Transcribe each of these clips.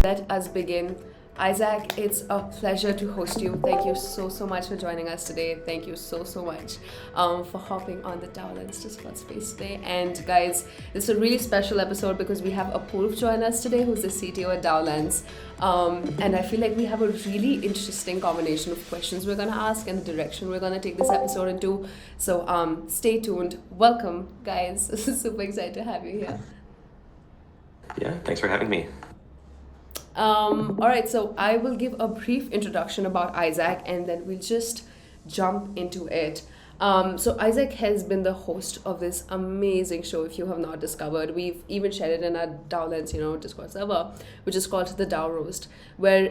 Let us begin. Isaac, it's a pleasure to host you. Thank you so much for joining us today. Thank you so much for hopping on the DaoLens Discord space today. And guys, this is a really special episode because we have Apurv join us today, who's the CTO at DaoLens. And I feel like we have a really interesting combination of questions we're going to ask and the direction we're going to take this episode into. So stay tuned. Welcome, guys. Super excited to have you here. Yeah, thanks for having me. All right, so I will give a brief introduction about Isaac and then we'll just jump into it. So Isaac has been the host of this amazing show. If you have not discovered, we've even shared it in our DaoLens, Discord server, which is called the DAO Roast, where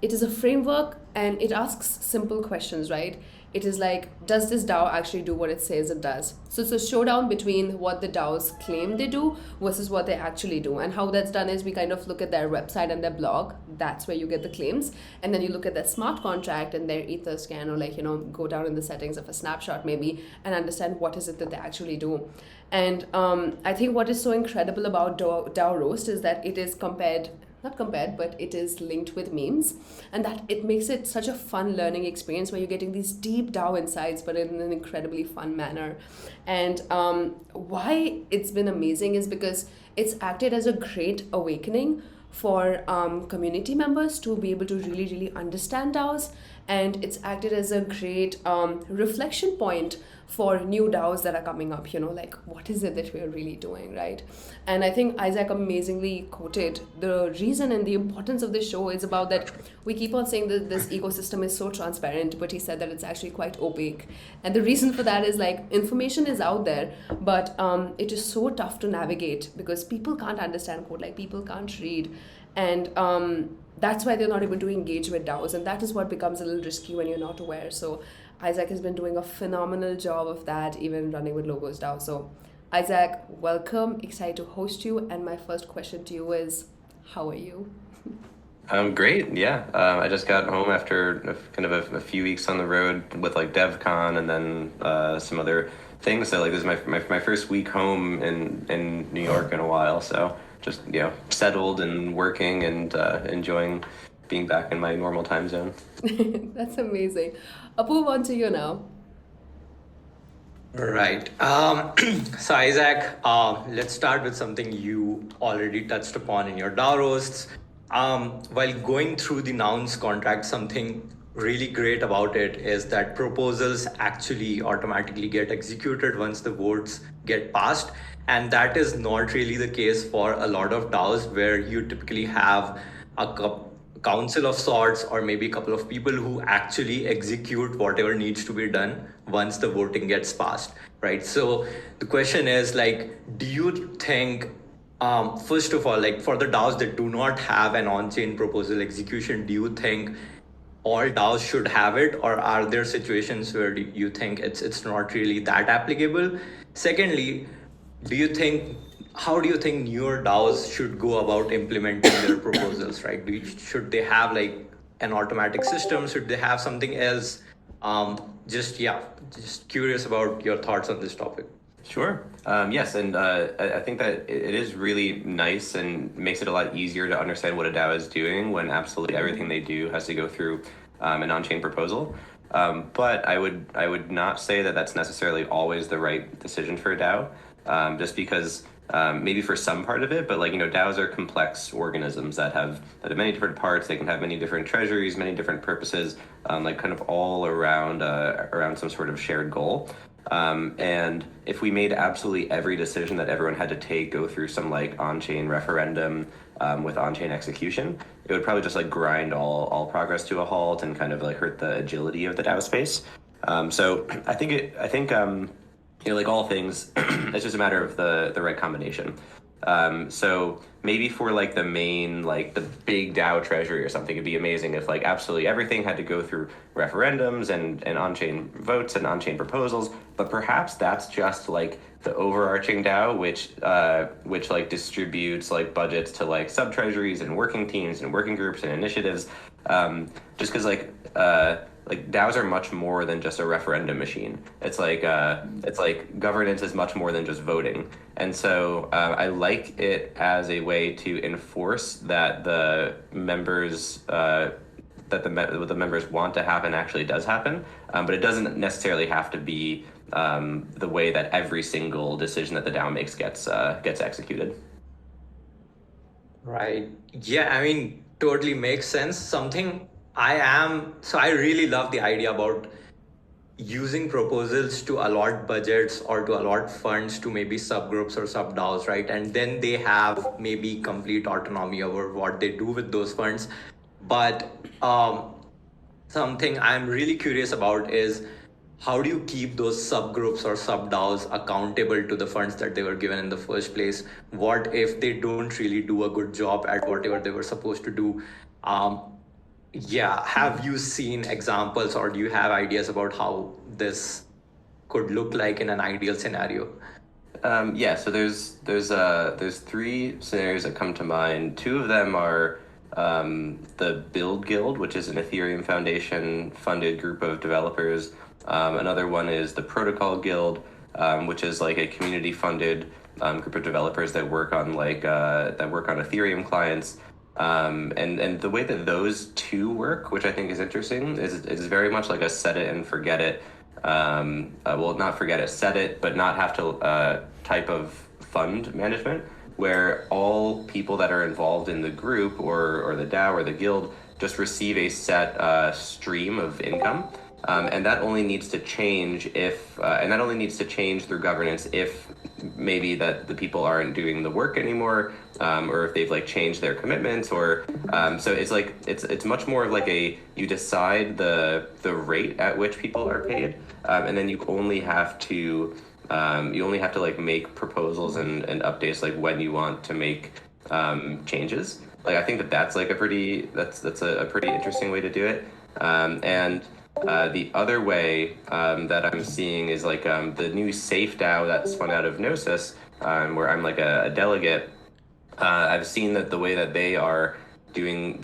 it is a framework and it asks simple questions, right? It is like, does this DAO actually do what it says it does? So it's a showdown between what the DAOs claim they do versus what they actually do. And how that's done is we kind of look at their website and their blog. That's where you get the claims. And then you look at their smart contract and their Etherscan or go down in the settings of a snapshot maybe and understand what is it that they actually do. And I think what is so incredible about DAO Roast is that it is but it is linked with memes, and that it makes it such a fun learning experience where you're getting these deep DAO insights, but in an incredibly fun manner. And why it's been amazing is because it's acted as a great awakening for community members to be able to really understand DAOs, and it's acted as a great reflection point for new DAOs that are coming up, like what is it that we're really doing, right? And I think Isaac amazingly quoted the reason and the importance of this show is about that we keep on saying that this ecosystem is so transparent, but he said that it's actually quite opaque. And the reason for that is like information is out there, but it is so tough to navigate because people can't understand code, like people can't read. And that's why they're not able to engage with DAOs, and that is what becomes a little risky when you're not aware. So Isaac has been doing a phenomenal job of that, even running with Logos DAO. So Isaac, welcome, excited to host you. And my first question to you is, how are you? I'm great, yeah. I just got home after a few weeks on the road with like DevCon and then some other things. So like this is my first week home in New York in a while. So just, settled and working and enjoying being back in my normal time zone. That's amazing. Apu, on to you now. Right. So Isaac, let's start with something you already touched upon in your DAO roasts. While going through the nouns contract, something really great about it is that proposals actually automatically get executed once the votes get passed. And that is not really the case for a lot of DAOs where you typically have a council of sorts or maybe a couple of people who actually execute whatever needs to be done once the voting gets passed, right? So the question is like, do you think, first of all, like for the DAOs that do not have an on-chain proposal execution, do you think all DAOs should have it, or are there situations where you think it's not really that applicable? Secondly, how do you think newer DAOs should go about implementing their proposals, right? Should they have like an automatic system? Should they have something else? Just curious about your thoughts on this topic. Sure. Yes, and I think that it is really nice and makes it a lot easier to understand what a DAO is doing when absolutely everything they do has to go through an on-chain proposal. But I would not say that that's necessarily always the right decision for a DAO, just because maybe for some part of it, but like, DAOs are complex organisms that have many different parts. They can have many different treasuries, many different purposes, like kind of all around some sort of shared goal. And if we made absolutely every decision that everyone had to take go through some like on-chain referendum with on-chain execution, it would probably just like grind all progress to a halt and kind of like hurt the agility of the DAO space. So I think like all things, it's just a matter of the right combination. So maybe for like the main, like the big DAO treasury or something, it'd be amazing if like absolutely everything had to go through referendums and on-chain votes and on-chain proposals. But perhaps that's just like the overarching DAO, which like distributes like budgets to like sub treasuries and working teams and working groups and initiatives. Just because like like DAOs are much more than just a referendum machine. It's like governance is much more than just voting. And so I like it as a way to enforce that the members what the members want to happen actually does happen, but it doesn't necessarily have to be the way that every single decision that the DAO makes gets executed. Right. Yeah, I mean, totally makes sense. I really love the idea about using proposals to allot budgets or to allot funds to maybe subgroups or sub DAOs, right? And then they have maybe complete autonomy over what they do with those funds. But something I'm really curious about is, how do you keep those subgroups or sub DAOs accountable to the funds that they were given in the first place? What if they don't really do a good job at whatever they were supposed to do? Have you seen examples, or do you have ideas about how this could look like in an ideal scenario? So there's three scenarios that come to mind. Two of them are the Build Guild, which is an Ethereum Foundation funded group of developers. Another one is the Protocol Guild, which is like a community funded group of developers that work on Ethereum clients. And the way that those two work, which I think is interesting, is very much like a set it and forget it. Not forget it, set it, but not have to type of fund management, where all people that are involved in the group or the DAO or the guild just receive a set stream of income. And that only needs to change through governance if maybe that the people aren't doing the work anymore, or if they've like changed their commitments, or so it's much more of like you decide the rate at which people are paid, and then you only have to like make proposals and updates like when you want to make changes. Like I think that's like a pretty interesting way to do it. The other way that I'm seeing is like the new Safe DAO that spun out of Gnosis, where I'm like a delegate. I've seen that the way that they're doing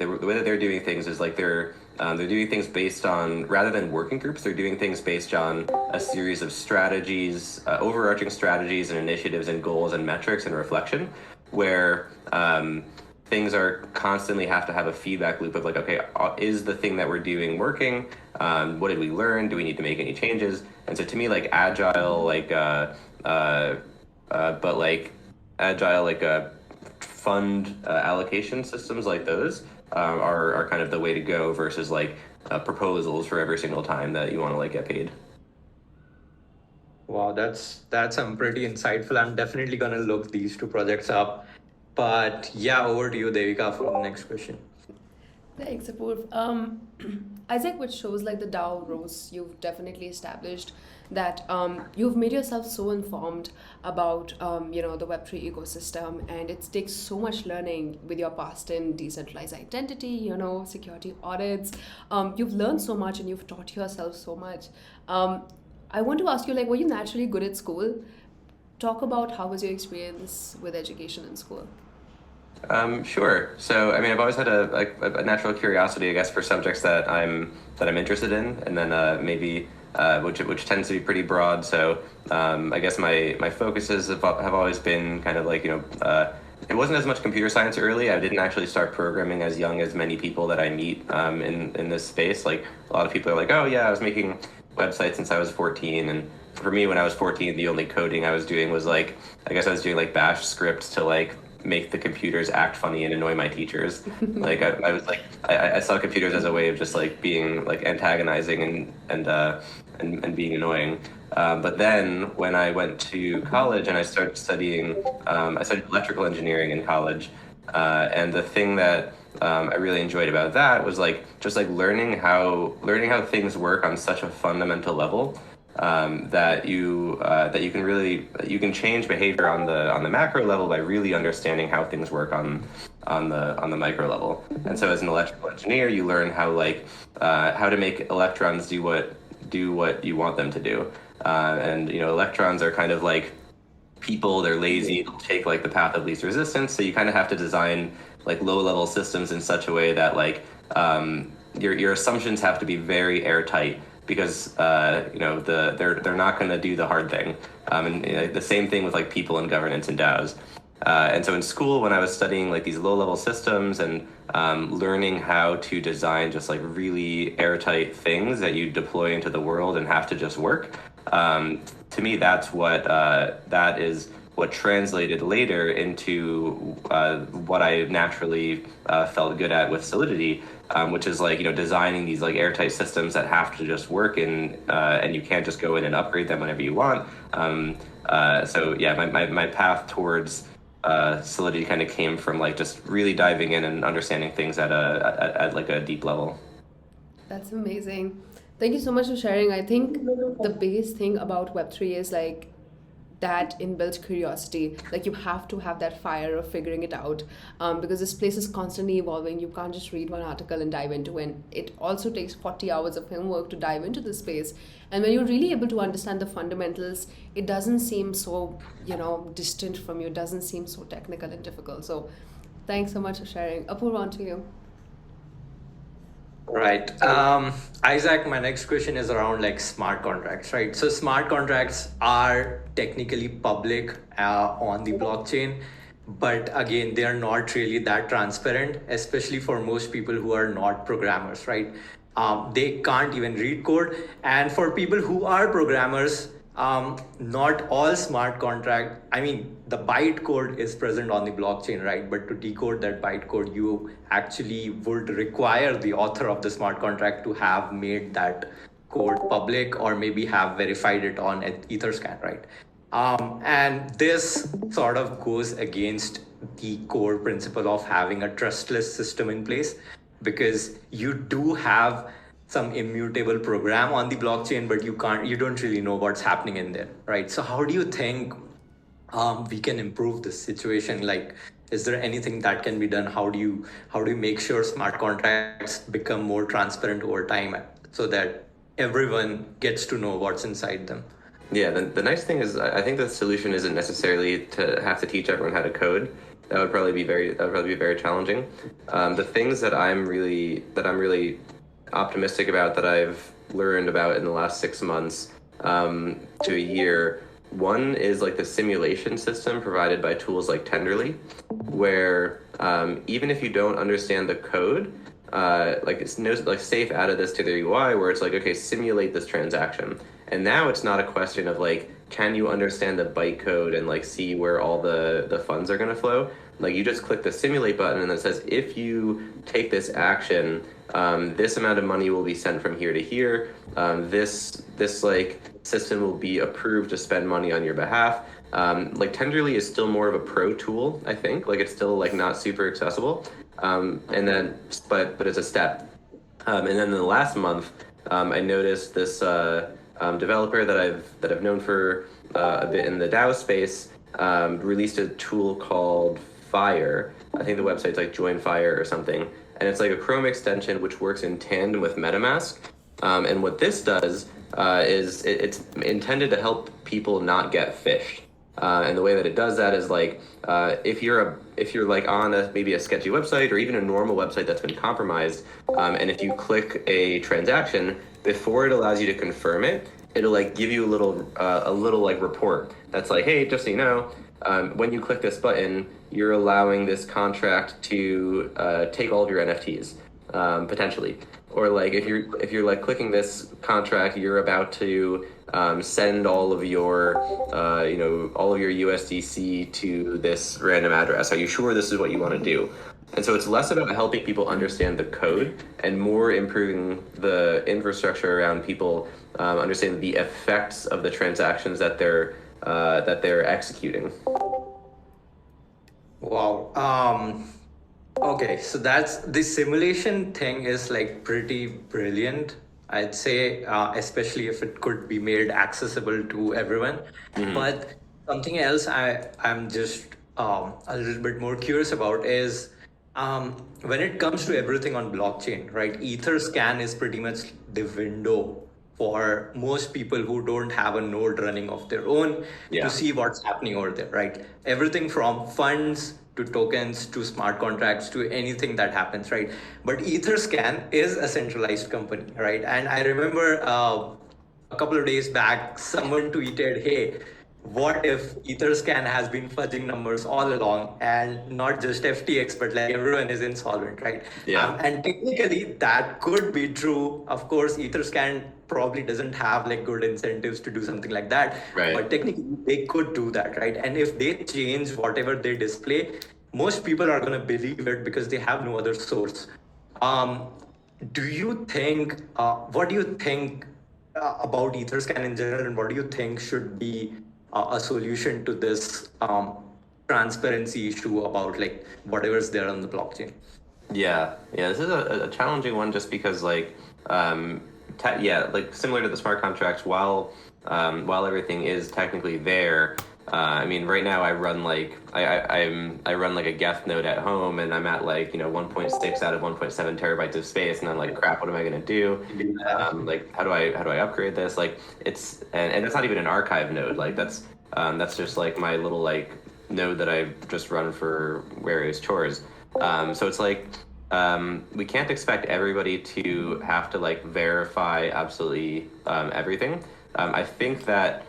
things is like they're doing things based on, rather than working groups, they're doing things based on a series of strategies, overarching strategies and initiatives and goals and metrics and reflection, where things are constantly have to have a feedback loop of like, okay, is the thing that we're doing working? What did we learn? Do we need to make any changes? And so to me, like agile, fund allocation systems like those are kind of the way to go versus like proposals for every single time that you want to like get paid. Wow, that's pretty insightful. I'm definitely gonna look these two projects up. But yeah, over to you, Devika, for the next question. Thanks, Apoorv. Isaac, which shows like the DAO roast, you've definitely established that you've made yourself so informed about the Web3 ecosystem, and it takes so much learning with your past in decentralized identity, security audits. You've learned so much and you've taught yourself so much. I want to ask you, like, were you naturally good at school? Talk about how was your experience with education in school? Sure. So, I mean, I've always had a natural curiosity, I guess, for subjects that I'm interested in, and then maybe which tends to be pretty broad. So, I guess my focuses have always been kind of like it wasn't as much computer science early. I didn't actually start programming as young as many people that I meet in this space. Like a lot of people are like, oh yeah, I was making websites since I was 14, and for me, when I was 14, the only coding I was doing was I was doing like bash scripts to like make the computers act funny and annoy my teachers. Like I saw computers as a way of just like being like antagonizing and being annoying. But then when I went to college and I started studying, I studied electrical engineering in college, and the thing that I really enjoyed about that was just learning how things work on such a fundamental level. That you can change behavior on the macro level by really understanding how things work on the micro level. And so as an electrical engineer, you learn how to make electrons do what you want them to do. And electrons are kind of like people, they're lazy, they'll take like the path of least resistance. So you kind of have to design like low level systems in such a way that your assumptions have to be very airtight because they're not going to do the hard thing. And the same thing with like people and governance and DAOs. And so in school, when I was studying like these low-level systems and learning how to design just like really airtight things that you deploy into the world and have to just work, to me, that's that is what translated later into what I naturally felt good at with Solidity, which is like designing these like airtight systems that have to just work and you can't just go in and upgrade them whenever you want. So yeah, my path towards Solidity kind of came from like just really diving in and understanding things at like a deep level. That's amazing. Thank you so much for sharing. I think the biggest thing about Web3 is like that inbuilt curiosity. Like you have to have that fire of figuring it out, because this place is constantly evolving. You can't just read one article and dive into it. It also takes 40 hours of homework to dive into this space. And when you're really able to understand the fundamentals, it doesn't seem so distant from you. It doesn't seem so technical and difficult. So thanks so much for sharing. Apoorv, on to you. Right. Isaac, my next question is around like smart contracts, right? So smart contracts are technically public on the blockchain, but again, they are not really that transparent, especially for most people who are not programmers, right? They can't even read code. And for people who are programmers, not all smart contract, the bytecode is present on the blockchain, right? But to decode that bytecode, you actually would require the author of the smart contract to have made that code public or maybe have verified it on Etherscan, right? And this sort of goes against the core principle of having a trustless system in place, because you do have some immutable program on the blockchain, but you don't really know what's happening in there, right? So how do you think we can improve this situation? Like, is there anything that can be done? How do you make sure smart contracts become more transparent over time so that everyone gets to know what's inside them? Yeah, the nice thing is I think the solution isn't necessarily to have to teach everyone how to code. That would probably be very challenging. The things that I'm really optimistic about, that I've learned about in the last 6 months to a year. One is like the simulation system provided by tools like Tenderly, where even if you don't understand the code, Safe added this to their UI where it's like, okay, simulate this transaction. And now it's not a question of like, can you understand the bytecode and like see where all the funds are going to flow? Like you just click the simulate button and it says, if you take this action, this amount of money will be sent from here to here. This like system will be approved to spend money on your behalf. Like Tenderly is still more of a pro tool, I think. Like it's still like not super accessible. But it's a step. And then in the last month, I noticed this developer that I've known for a bit in the DAO space released a tool called Fire. I think the website's like Join Fire or something. And it's like a Chrome extension which works in tandem with MetaMask. And what this does is it's intended to help people not get phished. And the way that it does that is like if you're like on maybe a sketchy website or even a normal website that's been compromised, and if you click a transaction, before it allows you to confirm it, it'll like give you a little like report that's like, hey, just so you know, when you click this button, you're allowing this contract to take all of your NFTs potentially. Or like if you're like clicking this contract, you're about to send all of your USDC to this random address. Are you sure this is what you want to do? And so it's less about helping people understand the code and more improving the infrastructure around people understanding the effects of the transactions that they're executing. Wow. Okay, so that's the simulation thing is like pretty brilliant, I'd say, especially if it could be made accessible to everyone. Mm-hmm. But something else I'm just a little bit more curious about is when it comes to everything on blockchain, right? Etherscan is pretty much the window for most people who don't have a node running of their own to see what's happening over there, right? Everything from funds to tokens, to smart contracts, to anything that happens, right? But Etherscan is a centralized company, right? And I remember a couple of days back, someone tweeted, "Hey, what if Etherscan has been fudging numbers all along, and not just FTX, but like everyone is insolvent, right?" Yeah. And technically, that could be true. Of course, Etherscan probably doesn't have like good incentives to do something like that, Right. but technically they could do that, right? And if they change whatever they display, most people are going to believe it because they have no other source. Um, do you think, what do you think about Etherscan in general, and what do you think should be a solution to this transparency issue about like whatever's there on the blockchain? Yeah, this is a challenging one just because like like similar to the smart contracts, while everything is technically there, I mean right now I run like I run like a Geth node at home, and I'm at like 1.6 out of 1.7 terabytes of space, and I'm like, crap, what am I gonna do? Like how do I upgrade this? Like it's and it's not even an archive node. Like that's just like my little like node that I just run for various chores. So it's like we can't expect everybody to have to like verify absolutely everything. I think that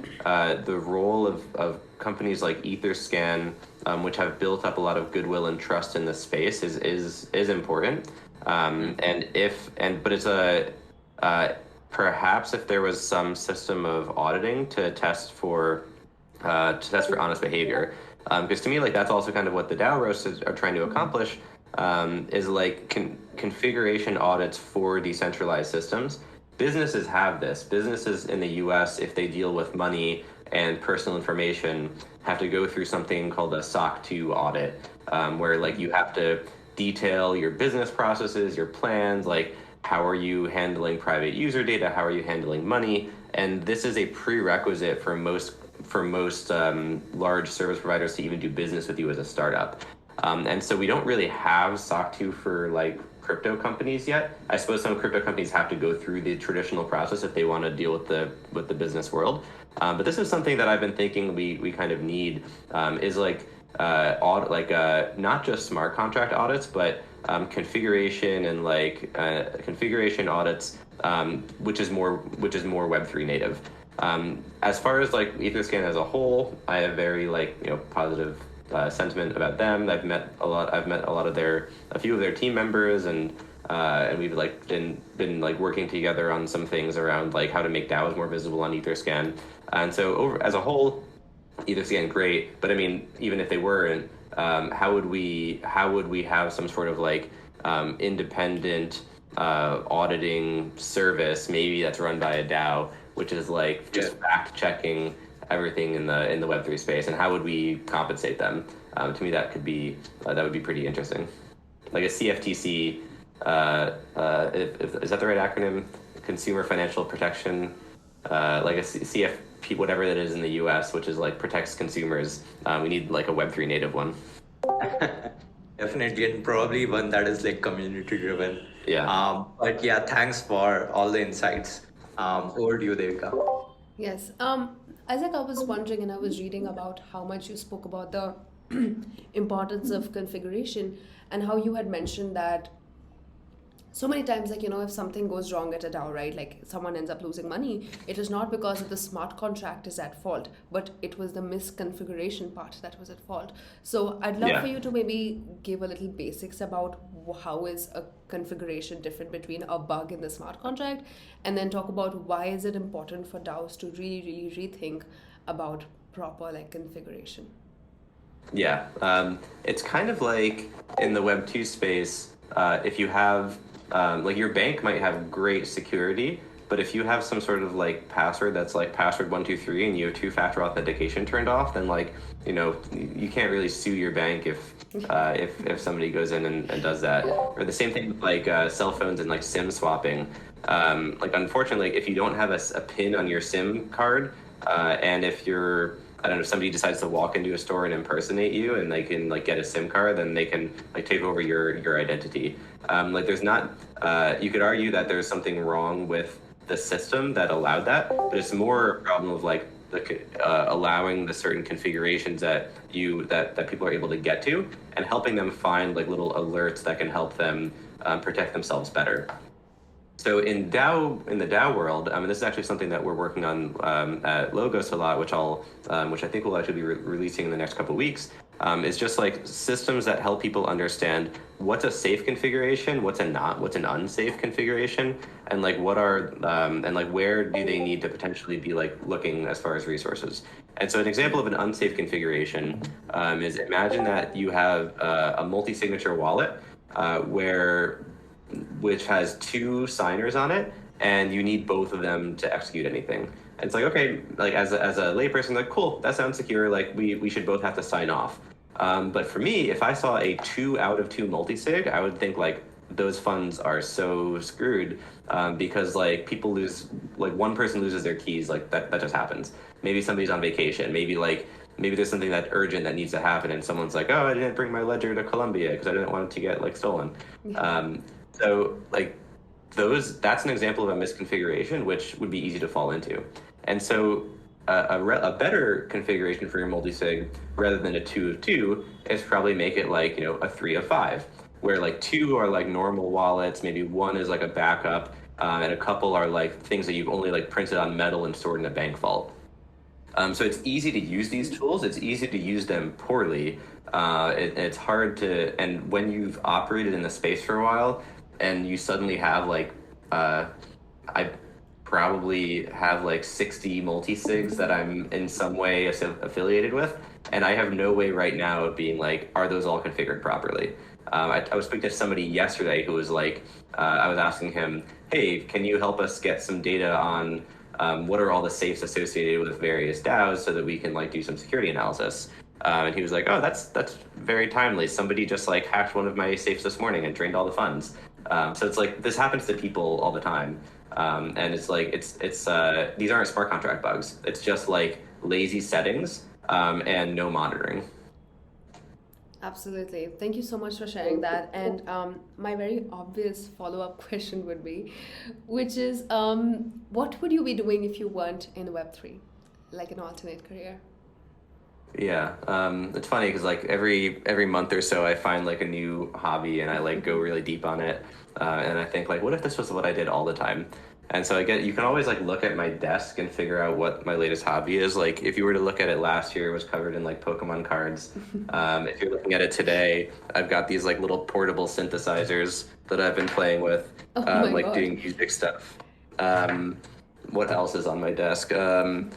the role of companies like Etherscan, which have built up a lot of goodwill and trust in this space, is important. But it's perhaps if there was some system of auditing to test for honest behavior, because to me like that's also kind of what the DAO roasts are trying to accomplish. Is like configuration audits for decentralized systems. Businesses have this. Businesses in the US, if they deal with money and personal information, have to go through something called a SOC 2 audit, where like you have to detail your business processes, your plans, like how are you handling private user data, how are you handling money, and this is a prerequisite for most large service providers to even do business with you as a startup. And so we don't really have SOC 2 for like crypto companies yet. I suppose some crypto companies have to go through the traditional process if they want to deal with the business world. But this is something that I've been thinking we kind of need, is like not just smart contract audits, but configuration and like configuration audits, which is more Web3 native. As far as like Etherscan as a whole, I have very positive sentiment about them. I've met a lot of a few of their team members, and we've like been like working together on some things around like how to make DAOs more visible on Etherscan. And so as a whole, Etherscan great, but I mean even if they weren't, how would we have some sort of like independent auditing service maybe that's run by a DAO, which is like just fact checking everything in the Web3 space, and how would we compensate them? To me, that would be pretty interesting. Like a CFTC, is that the right acronym? Consumer Financial Protection, like a CFP, whatever that is in the US, which is like protects consumers. We need like a Web3 native one. Definitely, and probably one that is like community driven. Yeah. But yeah, thanks for all the insights. Over to you, Devika. Yes. Isaac, I was wondering, and I was reading about how much you spoke about the importance of configuration, and how you had mentioned that so many times, like, if something goes wrong at a DAO, right, like someone ends up losing money, it is not because of the smart contract is at fault, but it was the misconfiguration part that was at fault. So I'd love for you to maybe give a little basics about how is a configuration different between a bug in the smart contract, and then talk about why is it important for DAOs to really, really rethink about proper like configuration. Yeah, it's kind of like in the Web 2 space, if you have like your bank might have great security, but if you have some sort of like password that's like password 123 and you have two-factor authentication turned off, then like you can't really sue your bank if somebody goes in and does that. Or the same thing with like cell phones and like SIM swapping. Like unfortunately, if you don't have a PIN on your SIM card, and if somebody decides to walk into a store and impersonate you and they can like get a SIM card, then they can like take over your identity. Like there's not, you could argue that there's something wrong with the system that allowed that, but it's more a problem of like allowing the certain configurations that people are able to get to, and helping them find like little alerts that can help them protect themselves better. So in the DAO world, and this is actually something that we're working on at Logos a lot, which I think we'll actually be releasing in the next couple of weeks. Is just like systems that help people understand what's a safe configuration, what's an unsafe configuration, and like and like where do they need to potentially be like looking as far as resources. And so an example of an unsafe configuration is, imagine that you have a multi-signature wallet which has two signers on it, and you need both of them to execute anything. And it's like, okay, like as a layperson, like, cool, that sounds secure. Like we should both have to sign off. But for me, if I saw a 2 out of 2 multi-sig, I would think like those funds are so screwed because like people lose, like one person loses their keys, like that just happens. Maybe somebody's on vacation. Maybe there's something that urgent that needs to happen, and someone's like, oh, I didn't bring my ledger to Colombia because I didn't want it to get like stolen. So like that's an example of a misconfiguration, which would be easy to fall into. And so a better configuration for your multi-sig, rather than a 2 of 2, is probably make it like, a 3 of 5, where like 2 are like normal wallets, maybe 1 is like a backup, and a couple are like things that you've only like printed on metal and stored in a bank vault. So it's easy to use these tools. It's easy to use them poorly. It's hard to, and when you've operated in the space for a while, and you suddenly have like, I probably have like 60 multi-sigs that I'm in some way affiliated with, and I have no way right now of being like, are those all configured properly? I was speaking to somebody yesterday who was like, I was asking him, hey, can you help us get some data on what are all the safes associated with various DAOs so that we can like do some security analysis? And he was like, oh, that's very timely. Somebody just like hacked one of my safes this morning and drained all the funds. So it's like, this happens to people all the time. And it's like, these aren't smart contract bugs. It's just like lazy settings and no monitoring. Absolutely. Thank you so much for sharing that. And my very obvious follow-up question would be, which is, what would you be doing if you weren't in Web3, like an alternate career? Yeah, it's funny because like every month or so I find like a new hobby and I like go really deep on it, and I think like, what if this was what I did all the time? And so you can always like look at my desk and figure out what my latest hobby is. Like if you were to look at it last year, it was covered in like Pokemon cards. If you're looking at it today, I've got these like little portable synthesizers that I've been playing with, doing music stuff. What else is on my desk? So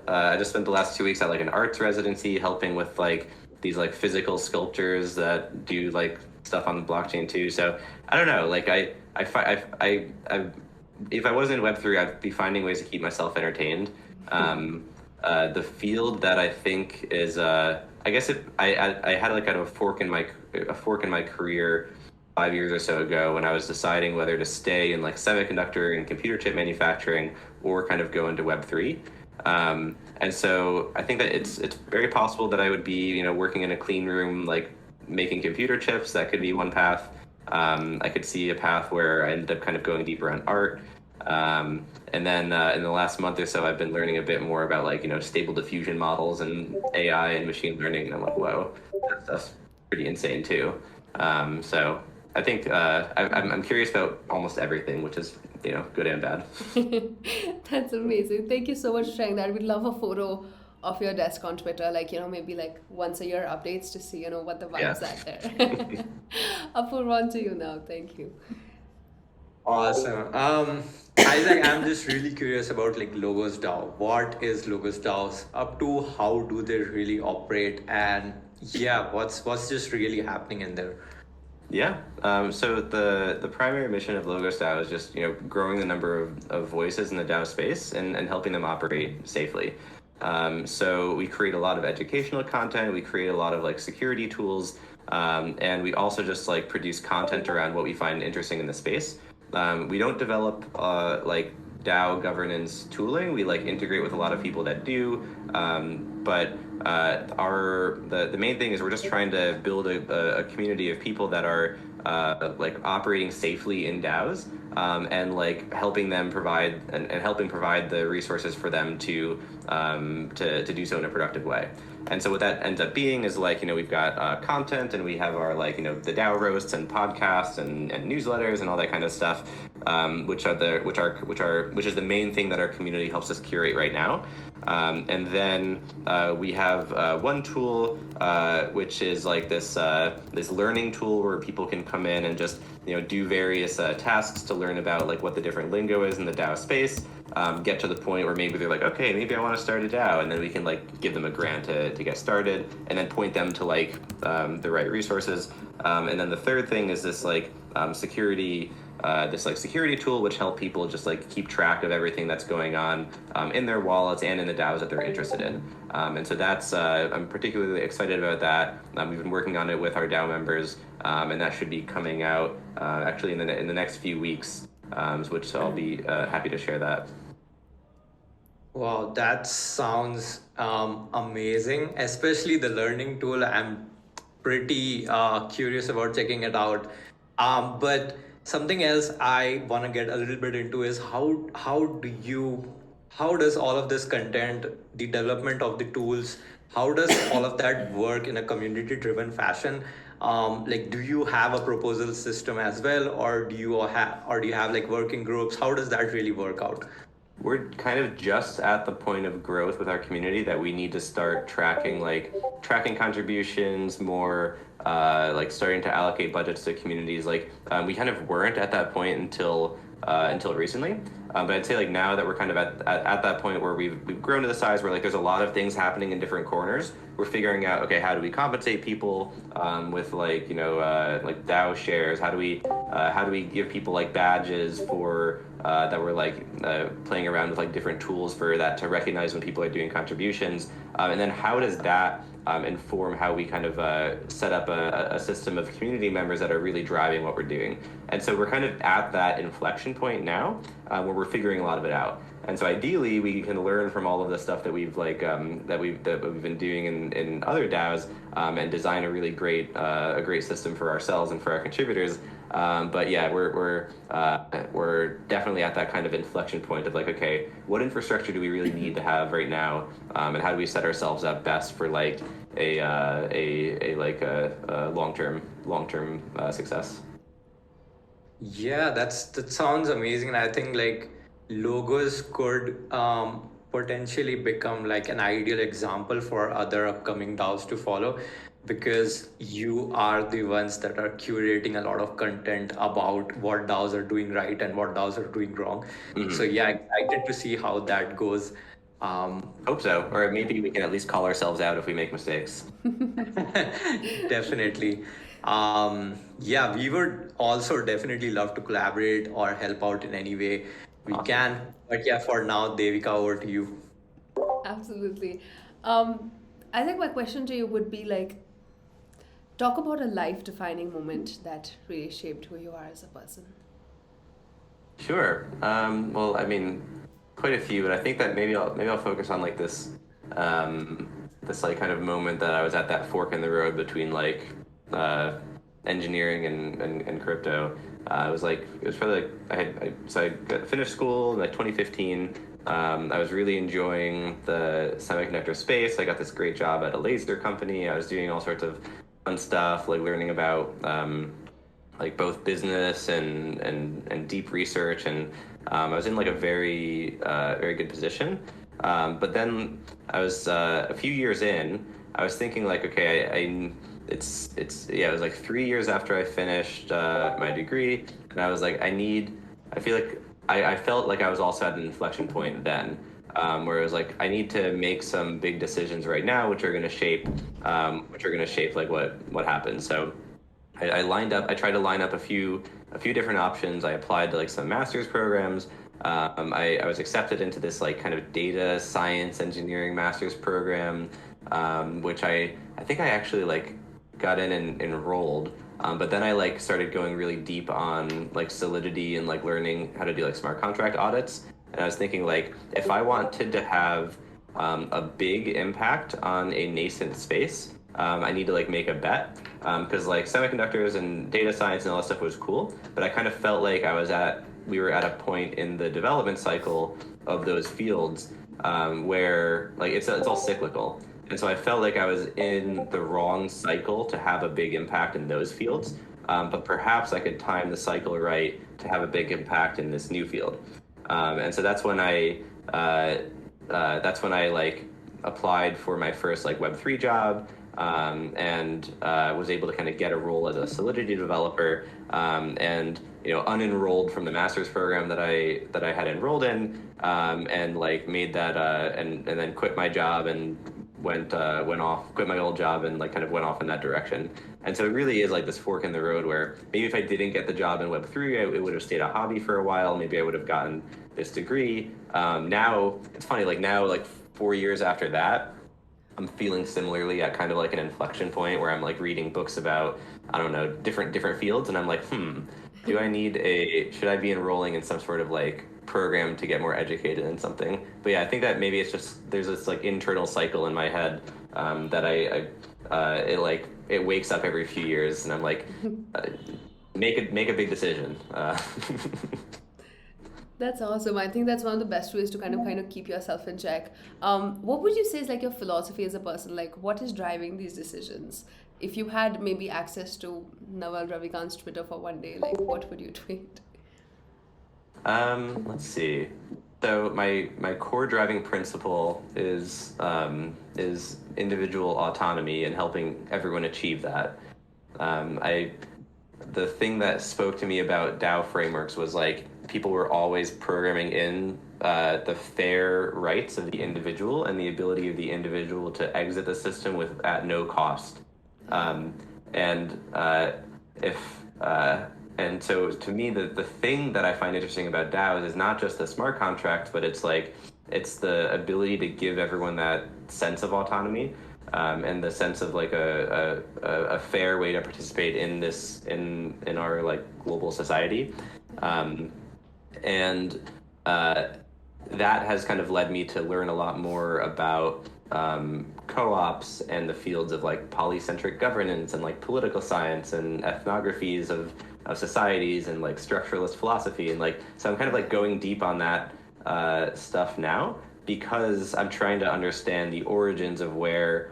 I just spent the last 2 weeks at like an arts residency helping with like these like physical sculptures that do like stuff on the blockchain too. So I don't know, like if I was in Web3, I'd be finding ways to keep myself entertained. The field that I think is, I guess I had like kind of a fork in my career 5 years or so ago when I was deciding whether to stay in like semiconductor and computer chip manufacturing or kind of go into Web3. And so I think that it's very possible that I would be, working in a clean room, like making computer chips. That could be one path. I could see a path where I ended up kind of going deeper on art. And then in the last month or so, I've been learning a bit more about like, stable diffusion models and AI and machine learning. And I'm like, whoa, that's pretty insane too. So I think I'm curious about almost everything, which is, good and bad. That's amazing. Thank you so much for sharing that. We'd love a photo of your desk on Twitter, like, maybe like once a year updates to see, what the vibes are there. I'll put one to you now. Thank you. Awesome. Isaac, I'm just really curious about like Logos DAO. What is Logos DAOs up to? How do they really operate? And yeah, what's just really happening in there? Yeah. So the primary mission of Logos DAO is just, growing the number of voices in the DAO space and helping them operate safely. So we create a lot of educational content. We create a lot of like security tools. And we also just like produce content around what we find interesting in the space. We don't develop like DAO governance tooling. We like integrate with a lot of people that do. But the main thing is we're just trying to build a community of people that are like operating safely in DAOs and like helping them provide and helping provide the resources for them to do so in a productive way. And so what that ends up being is like, we've got content, and we have our like, the DAO roasts and podcasts and newsletters and all that kind of stuff, which is the main thing that our community helps us curate right now. And then we have one tool, which is like this learning tool where people can come in and just do various tasks to learn about like what the different lingo is in the DAO space. Get to the point where maybe they're like, okay, maybe I want to start a DAO, and then we can like give them a grant to get started, and then point them to like the right resources. And then the third thing is this like security tool, which help people just like keep track of everything that's going on in their wallets and in the DAOs that they're interested in. And so that's I'm particularly excited about that. We've been working on it with our DAO members, and that should be coming out actually in the next few weeks, which I'll be happy to share that. Wow, that sounds amazing, especially the learning tool. I'm pretty curious about checking it out. But something else I want to get a little bit into is how does all of this content, the development of the tools, how does all of that work in a community-driven fashion? Like, do you have a proposal system as well, or do you have like working groups? How does that really work out? We're kind of just at the point of growth with our community that we need to start tracking contributions more, like starting to allocate budgets to communities. Like we kind of weren't at that point until recently. But I'd say like now that we're kind of at that point where we've grown to the size where like there's a lot of things happening in different corners. We're figuring out, okay, how do we compensate people with like like DAO shares? How do we give people like badges for that we're like playing around with like different tools for that to recognize when people are doing contributions, and then how does that inform how we kind of set up a system of community members that are really driving what we're doing. And so we're kind of at that inflection point now where we're figuring a lot of it out. And so ideally we can learn from all of the stuff that we've like that we've been doing in other DAOs and design a really great system for ourselves and for our contributors. But yeah, we're definitely at that kind of inflection point of like, okay, what infrastructure do we really need to have right now, and how do we set ourselves up best for like a long-term success? Yeah, that sounds amazing, and I think like Logos could potentially become like an ideal example for other upcoming DAOs to follow, because you are the ones that are curating a lot of content about what DAOs are doing right and what DAOs are doing wrong. Mm-hmm. So yeah, excited to see how that goes. Hope so, or maybe we can at least call ourselves out if we make mistakes. Definitely. Yeah, we would also definitely love to collaborate or help out in any way we can. But yeah, for now, Devika, over to you. Absolutely. I think my question to you would be like, talk about a life-defining moment that really shaped who you are as a person. Sure. Well, I mean, quite a few, but I think that maybe I'll focus on like this like kind of moment that I was at that fork in the road between like engineering and crypto. It was probably like I finished school in like 2015. I was really enjoying the semiconductor space. I got this great job at a laser company. I was doing all sorts of fun stuff, like learning about like both business and deep research, and I was in like a very good position. But then I was a few years in. I was thinking like, okay, it was like 3 years after I finished my degree, and I was like, I felt like I was also at an inflection point then, where it was like, I need to make some big decisions right now, which are going to shape like what happens. So I tried to line up a few different options. I applied to like some master's programs. I was accepted into this like kind of data science engineering master's program, which I think I actually like got in and enrolled. But then I like started going really deep on like Solidity and like learning how to do like smart contract audits. And I was thinking like, if I wanted to have a big impact on a nascent space, I need to like make a bet, because like semiconductors and data science and all that stuff was cool, but I kind of felt like I was at we were at a point in the development cycle of those fields where like it's all cyclical. And so I felt like I was in the wrong cycle to have a big impact in those fields. But perhaps I could time the cycle right to have a big impact in this new field. And so that's when I like applied for my first like Web3 job, and was able to kind of get a role as a Solidity developer, and unenrolled from the master's program that I had enrolled in, and like made that and then quit my job and quit my old job and like kind of went off in that direction. And so it really is like this fork in the road where maybe if I didn't get the job in Web3, it would have stayed a hobby for a while. Maybe I would have gotten this degree. Now it's funny, like now, like 4 years after that, I'm feeling similarly at kind of like an inflection point where I'm like reading books about, I don't know, different fields. And I'm like, should I be enrolling in some sort of like program to get more educated in something? But yeah, I think that maybe it's just, there's this like internal cycle in my head that it wakes up every few years and I'm like, make a big decision. That's awesome. I think that's one of the best ways to kind of keep yourself in check. What would you say is like your philosophy as a person? Like, what is driving these decisions? If you had maybe access to Naval Ravikant's Twitter for one day, like what would you tweet? Let's see. So my core driving principle is individual autonomy and helping everyone achieve that. The thing that spoke to me about DAO frameworks was like people were always programming in the fair rights of the individual and the ability of the individual to exit the system at no cost. And so to me, the thing that I find interesting about DAOs is not just the smart contracts, but it's the ability to give everyone that sense of autonomy, and the sense of like a fair way to participate in our like global society. And that has kind of led me to learn a lot more about co-ops and the fields of like polycentric governance and like political science and ethnographies of societies and like structuralist philosophy. And like, so I'm kind of like going deep on that stuff now because I'm trying to understand the origins of where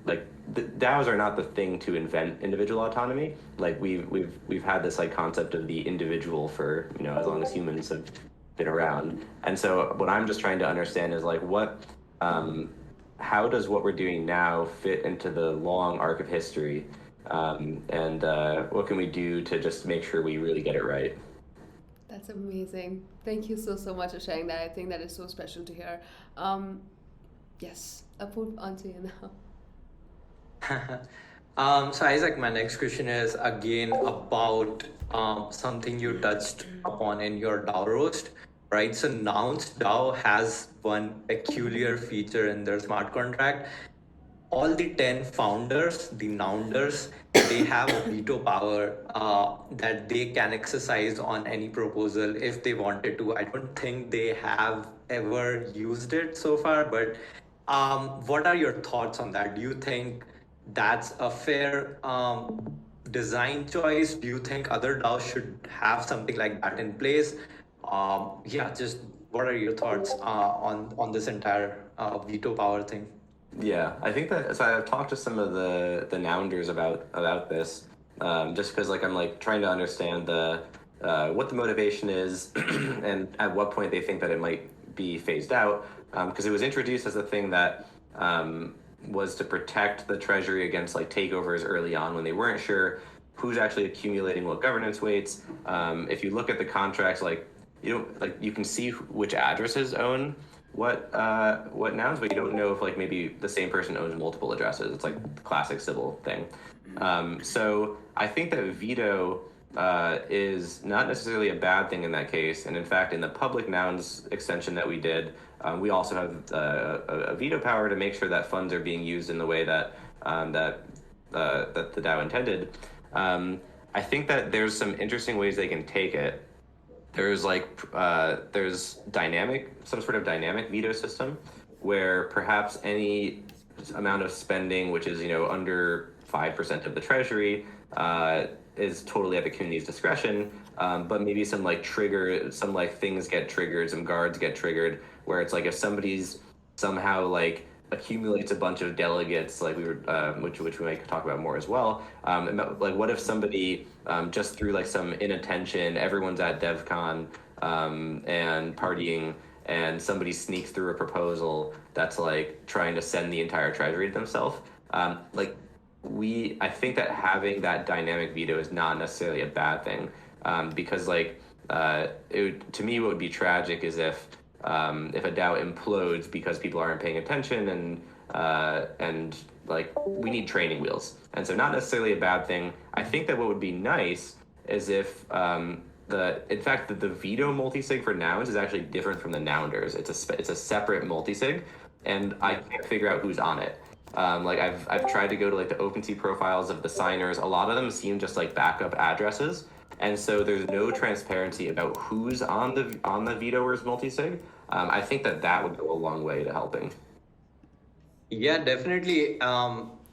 like the DAOs are not the thing to invent individual autonomy. Like we've had this like concept of the individual for, as long as humans have been around. And so what I'm just trying to understand is like how does what we're doing now fit into the long arc of history? And what can we do to just make sure we really get it right? That's amazing. Thank you so much for sharing that. I think that is so special to hear. Yes, Apu, on to you now. So Isaac, my next question is again about something you touched upon in your DAO roast, right? So Nouns DAO has one peculiar feature in their smart contract. All the 10 founders, the nounders, they have a veto power that they can exercise on any proposal if they wanted to. I don't think they have ever used it so far, but what are your thoughts on that? Do you think that's a fair design choice? Do you think other DAOs should have something like that in place? Just what are your thoughts on this entire veto power thing? Yeah, I think that, so I've talked to some of the nounders about this, just because like I'm like trying to understand what the motivation is and at what point they think that it might be phased out, because it was introduced as a thing that was to protect the treasury against like takeovers early on when they weren't sure who's actually accumulating what governance weights. If you look at the contracts, like you can see which addresses own what nouns, but you don't know if like maybe the same person owns multiple addresses. It's like the classic Sybil thing. So I think that veto is not necessarily a bad thing in that case. And in fact, in the public nouns extension that we did, we also have a veto power to make sure that funds are being used in the way that the DAO intended. I think that there's some interesting ways they can take it. There's some sort of dynamic veto system where perhaps any amount of spending, which is under 5% of the treasury, is totally at the community's discretion. but maybe some like some like things get triggered, some guards get triggered, where it's like if somebody's somehow like accumulates a bunch of delegates, like we were, which we might talk about more as well. Like, what if somebody just through like some inattention, everyone's at DevCon and partying, and somebody sneaks through a proposal that's like trying to send the entire treasury to themselves. Like, I think that having that dynamic veto is not necessarily a bad thing, because like to me, what would be tragic is if a DAO implodes because people aren't paying attention, and like we need training wheels, and so not necessarily a bad thing. I think that what would be nice is if in fact the veto multisig for nouns is actually different from the nounders. It's a separate multisig, and I can't figure out who's on it. Like I've tried to go to like the OpenSea profiles of the signers. A lot of them seem just like backup addresses, and so there's no transparency about who's on the vetoers multisig. I think that would go a long way to helping. Yeah, definitely.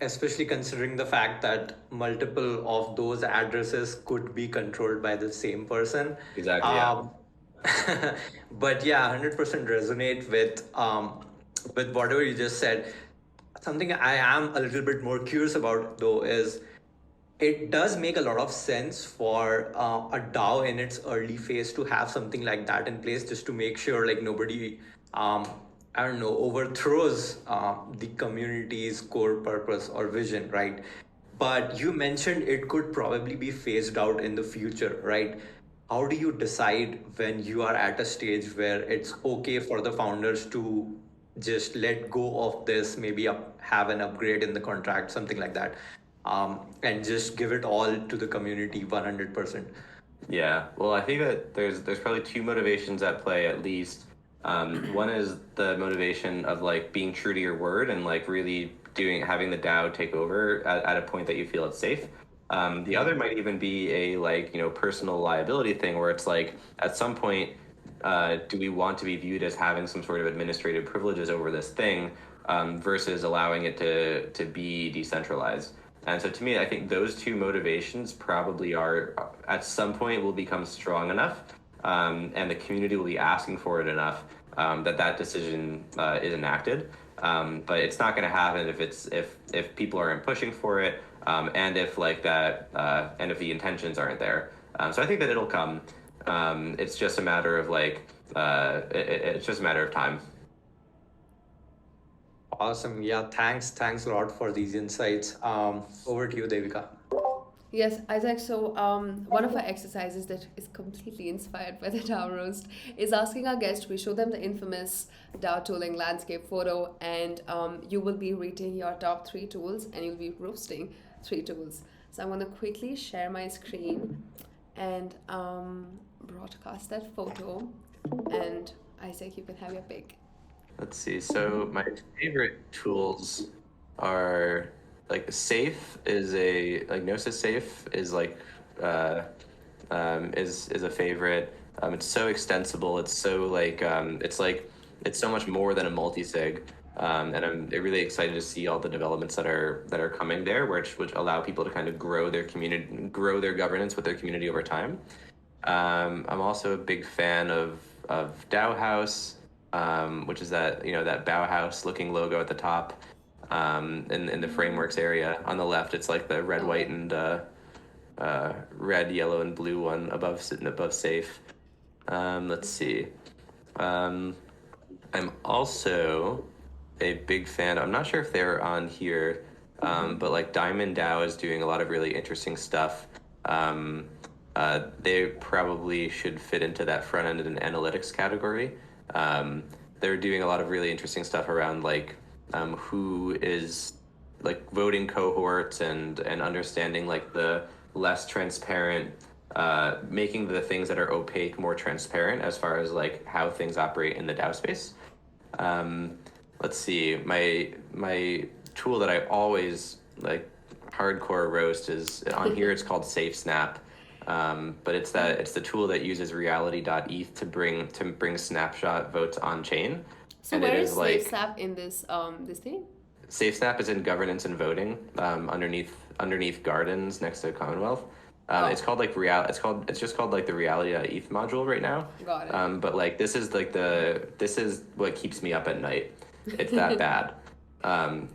Especially considering the fact that multiple of those addresses could be controlled by the same person. Exactly. Yeah. But yeah, 100% resonate with whatever you just said. Something I am a little bit more curious about though is it does make a lot of sense for a DAO in its early phase to have something like that in place, just to make sure like nobody I don't know, overthrows the community's core purpose or vision, right? But you mentioned it could probably be phased out in the future, right? How do you decide when you are at a stage where it's okay for the founders to just let go of this, maybe have an upgrade in the contract, something like that, and just give it all to the community 100%? Yeah, well, I think that there's probably two motivations at play at least. One is the motivation of like being true to your word and like really having the DAO take over at a point that you feel it's safe. The other might even be a like, personal liability thing where it's like at some point, do we want to be viewed as having some sort of administrative privileges over this thing versus allowing it to be decentralized? And so to me, I think those two motivations probably are at some point will become strong enough, and the community will be asking for it enough that decision is enacted. But it's not going to happen if people aren't pushing for it, and if like that, and if the intentions aren't there. So I think that it'll come. It's just a matter of like, it's just a matter of time. Awesome. Yeah, thanks a lot for these insights. Over to you, Devika. Yes, Isaac. So one of our exercises that is completely inspired by the DAO Roast is asking our guests, we show them the infamous DAO tooling landscape photo, and you will be rating your top 3 tools and you'll be roasting 3 tools. So I'm going to quickly share my screen and broadcast that photo, and Isaac, you can have your pick. Let's see. So my favorite tools are like Safe is Gnosis Safe is like is a favorite. It's so extensible. It's so like it's so much more than a multisig. And I'm really excited to see all the developments that are coming there, which allow people to kind of grow their community, grow their governance with their community over time. I'm also a big fan of DAO House, which is that that Bauhaus looking logo at the top, in the frameworks area. On the left, it's like the red, white, and red, yellow, and blue one sitting above Safe. Let's see. I'm also a big fan. I'm not sure if they're on here, but like Diamond DAO is doing a lot of really interesting stuff. They probably should fit into that front end and analytics category. They're doing a lot of really interesting stuff around like who is like voting cohorts and understanding like the less transparent, making the things that are opaque more transparent as far as like how things operate in the DAO space. Let's see, my tool that I always like hardcore roast is on here. It's called SafeSnap. But it's the tool that uses reality.eth to bring snapshot votes on chain. So and where is SafeSnap in this thing? SafeSnap is in governance and voting, underneath gardens next to Commonwealth. It's called like it's just called like the reality ETH module right now. Got it. But like this is what keeps me up at night. It's that bad.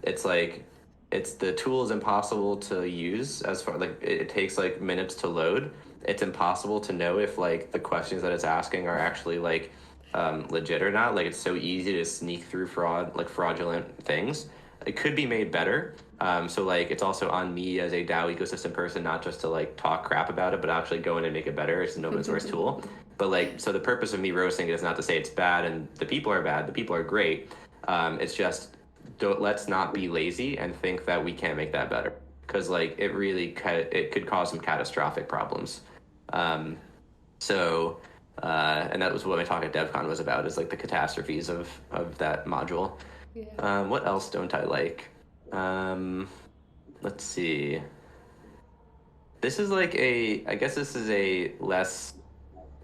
It's like the tool is impossible to use as far like it takes like minutes to load. It's impossible to know if like the questions that it's asking are actually like legit or not. Like it's so easy to sneak through fraudulent things. It could be made better. So like it's also on me as a DAO ecosystem person, not just to like talk crap about it, but actually go in and make it better. It's an open source tool. But like, so the purpose of me roasting it is not to say it's bad and the people are bad. The people are great. It's just let's not be lazy and think that we can't make that better, because like it could cause some catastrophic problems. And that was what my talk at DevCon was about, is like the catastrophes of that module. Yeah. What else don't I like? Let's see. This is like I guess this is a less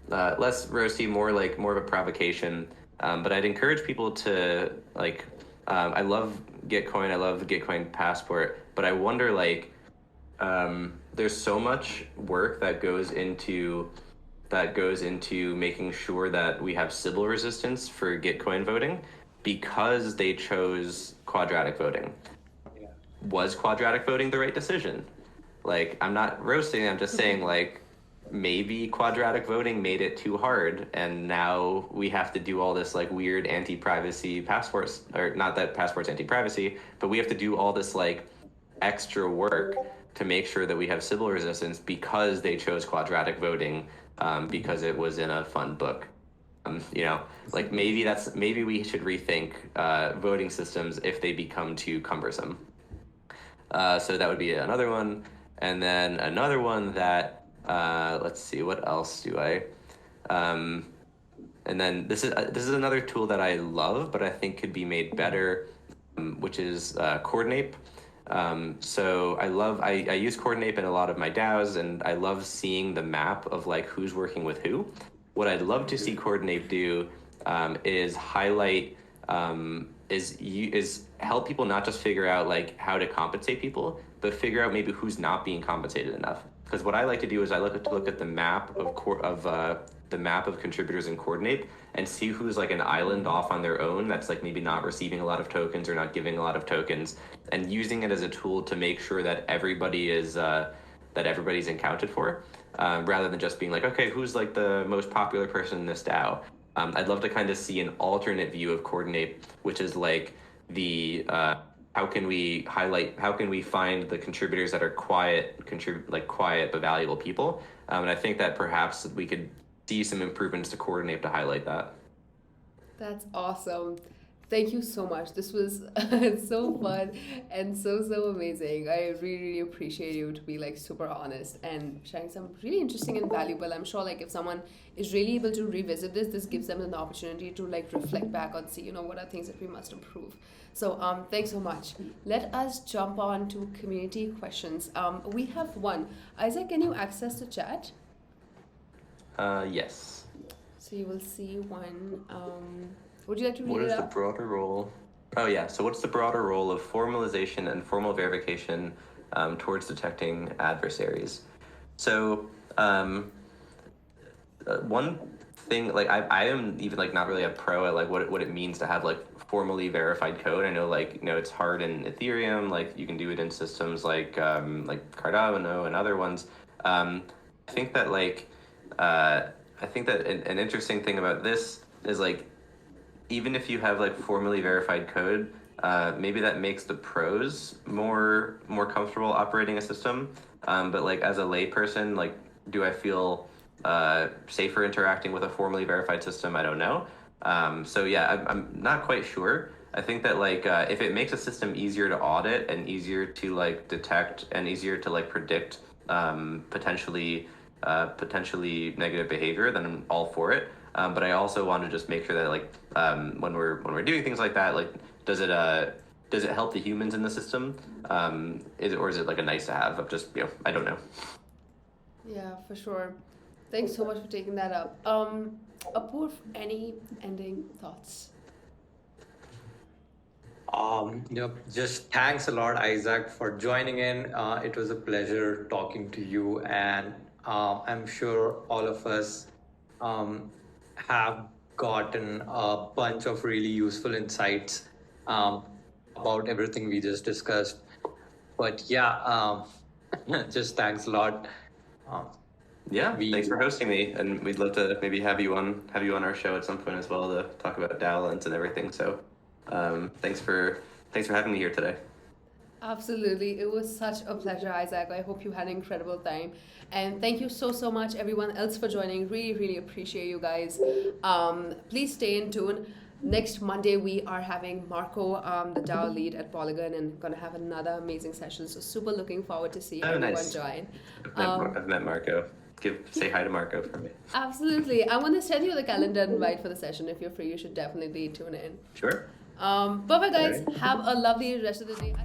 roasty, more of a provocation. But I'd encourage people to like, I love Gitcoin. I love the Gitcoin passport, but I wonder like, there's so much work that goes into making sure that we have Sybil resistance for Gitcoin voting, because they chose quadratic voting. Yeah. Was quadratic voting the right decision? Like, I'm not roasting, I'm just saying like, maybe quadratic voting made it too hard, and now we have to do all this like weird anti-privacy passports, or not that passport's anti-privacy, but we have to do all this like extra work to make sure that we have Sybil resistance because they chose quadratic voting, because it was in a fun book. Like maybe we should rethink voting systems if they become too cumbersome. So that would be another one. And then another one that, let's see, what else do I, and then this is another tool that I love, but I think could be made better, which is Coordinape. So I use Coordinape in a lot of my DAOs, and I love seeing the map of like who's working with who. What I'd love to see Coordinape do is highlight, is help people not just figure out like how to compensate people, but figure out maybe who's not being compensated enough. Because what I like to do is I look at the map of contributors in Coordinape and see who's like an island off on their own that's like maybe not receiving a lot of tokens or not giving a lot of tokens, and using it as a tool to make sure that everybody's accounted for, rather than just being like, okay, who's like the most popular person in this DAO. I'd love to kind of see an alternate view of Coordinape, which is like the how can we find the contributors that are quiet but valuable people, and I think that perhaps we could see some improvements to Coordinape to highlight that. That's awesome. Thank you so much. This was so fun and so amazing. I really appreciate you to be like super honest and sharing some really interesting and valuable. I'm sure like if someone is really able to revisit this gives them an opportunity to like reflect back on, see, what are things that we must improve. So thanks so much. Let us jump on to community questions. We have one. Isaac, can you access the chat? Yes. So you will see one. Would you like to read What it is out? the broader role? Oh yeah. So what's the broader role of formalization and formal verification towards detecting adversaries? So one thing, like I am even like not really a pro at like what it means to have like formally verified code. I know like it's hard in Ethereum. Like you can do it in systems like Cardano and other ones. I think that an interesting thing about this is like, even if you have like formally verified code, maybe that makes the pros more comfortable operating a system. But like as a layperson, like, do I feel safer interacting with a formally verified system? I don't know. So yeah, I'm not quite sure. I think that like if it makes a system easier to audit and easier to like detect and easier to like predict potentially negative behavior, then I'm all for it. But I also want to just make sure that like when we're doing things like that, like does it help the humans in the system? Is it like a nice to have of just I don't know. Yeah, for sure. Thanks so much for taking that up. Apoorv, any ending thoughts? Just thanks a lot, Isaac, for joining in. It was a pleasure talking to you, and I'm sure all of us have gotten a bunch of really useful insights about everything we just discussed. But yeah, just thanks a lot. Yeah, thanks for hosting me, and we'd love to maybe have you on our show at some point as well to talk about DaoLens and everything. So, thanks for having me here today. Absolutely. It was such a pleasure, Isaac. I hope you had an incredible time. And thank you so much, everyone else, for joining. Really appreciate you guys. Please stay in tune. Next Monday, we are having Marco, the DAO lead at Polygon, and going to have another amazing session. So super looking forward to see everyone nice. join. I've met Marco. Say hi to Marco for me. Absolutely. I want to send you the calendar invite for the session. If you're free, you should definitely tune in. Sure. Perfect, guys. Have a lovely rest of the day.